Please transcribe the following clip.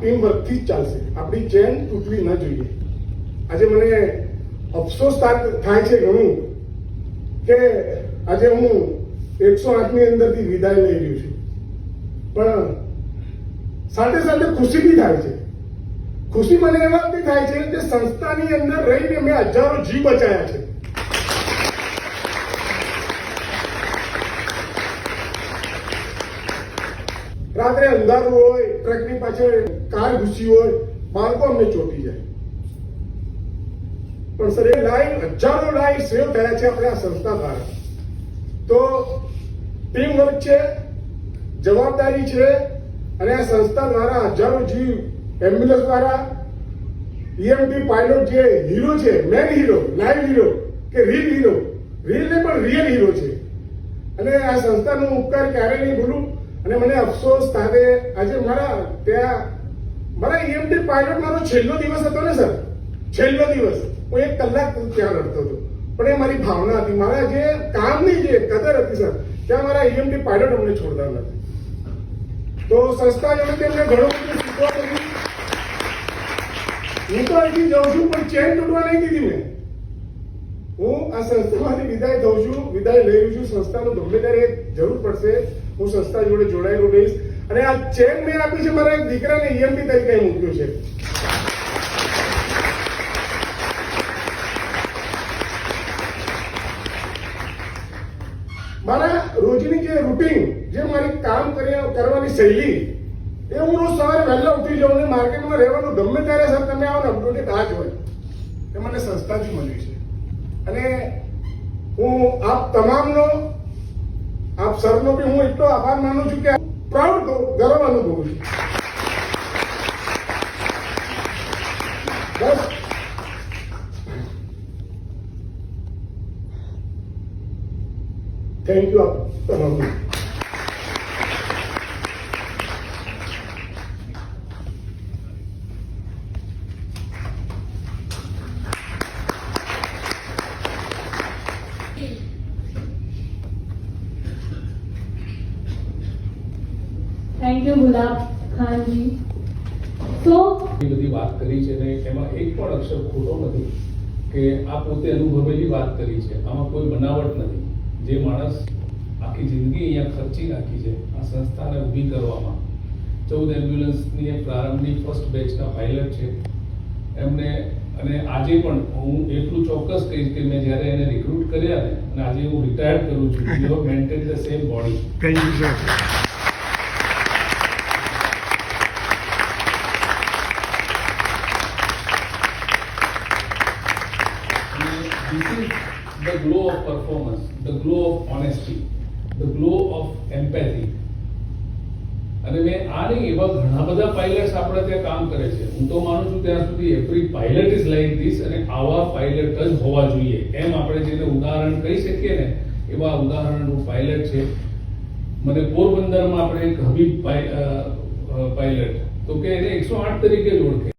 Team વર્કથી જ ચાલશે. આપણી ચેન તૂટવી ન જોઈએ. આજે મને અફસોસ થાય છે ઘણું કે આજે હું 108ની અંદરથી વિદાય લઈ રહ્યો છું, પણ સાથે સાથે ખુશી બી થાય છે. ખુશી મને એ વાતની થાય છે કે સંસ્થાની અંદર રહીને મેં હજારો જીવ બચાવ્યા છે. રાત્રે અંધારું હોય, ટ્રકની પાછળ કાર ઘૂસી હોય, બાળકો અમને ચોંટી જાય, પણ સર એ લાઈવ હજારો લાઈવ સેવ થયા છે આપણે આ સંસ્થા દ્વારા. તો ટીમ વર્ક છે, જવાબદારી છે, અને આ સંસ્થા દ્વારા હજારો જીવ એમ્બ્યુલન્સ દ્વારા ઈએમટી પાયલોટ જે હીરો છે, મેન હીરો, લાઈવ હીરો કે રીલ હીરો, રીલ ને પણ રિયલ હીરો છે, અને આ સંસ્થાનો ઉપકાર ક્યારેય નહીં ભૂલું. અને મને અફસોસ થાય આજે મારા ઈએમટી પાયલોટ મારો છેલ્લો દિવસ હતો ને સર, છેલ્લો દિવસ. હું 1 કલાક ત્યાં લડતો હતો, પણ એ મારી ભાવના હતી, મારા જે કામની જે કદર હતી સર, ત્યાં મારા ઈએમટી પાયલોટ અમને છોડતા નથી. તો સંસ્થા જોડે તેમને ઘણું બધું શીખવા મળ્યું. હું તો અહીંથી જાઉં છું, પણ ચેન તૂટવા નહીં દીધી મેં. હું આ સંસ્થામાંથી વિદાય થઉં છું, વિદાય લઈ રહ્યું છું. સંસ્થાનું ગમે ત્યારે જરૂર પડશે હું સંસ્થા જોડે જોડાયેલો રહીશ. અને આ ચેન મેં આપી છે મારા એક દીકરાને ઈએમટી તરીકે મૂક્યું છે. મારા રોજની જે રૂટીન, જે મારી કામ કરવાની શૈલી, એ હું રોજ સવારે વહેલા ઉઠી જાઉં ને માર્કેટમાં રહેવાનું ગમે ત્યારે સર તમે આવો ને અપડેટ આ જ હોય. એ મને સંસ્થાથી મળ્યું છે. અને હું આપ તમામનો, આપ સરનો બી હું એટલો આભાર માનું છું કે પ્રાઉડ ગર્વ અનુભવું છું. બસ થેન્ક યુ આપ તમામ. થેન્ક યુ ગુલાબ ખાનજી. તો બધી વાત કરી છે ને એમાં એક પણ અક્ષર ખોટો નથી કે આ પોતે અનુભવેલી વાત કરી છે. આમાં કોઈ બનાવટ નથી. જે માણસ આખી જિંદગી અહીંયા ખર્ચી નાખી છે આ સંસ્થાને ઊભી કરવામાં, 14 એમ્બ્યુલન્સની પ્રારંભની ફર્સ્ટ બેચના પાયલટ છે એમને. અને આજે પણ હું એટલું ચોક્કસ કહીશ કે મેં જ્યારે એને રિક્રુટ કર્યા ને અને આજે હું રિટાયર્ડ કરું છું, you have maintain the same body. Thank you sir. This is the glow of performance, the glow of honesty, the glow of empathy. અને મેં આ નહીં, એવા ઘણા બધા પાયલટ્સ આપણે ત્યાં કામ કરે છે. હું તો માનું છું ત્યાં સુધી every pilot is like this, અને આવા પાયલટ જ હોવા જોઈએ. એમ આપણે જેને ઉદાહરણ કહી શકીએ ને એવા ઉદાહરણનું પાયલટ છે. મને પોરબંદરમાં આપણે એક હબીબ પાયલટ, તો કે એને 108 તરીકે જ ઓળખે.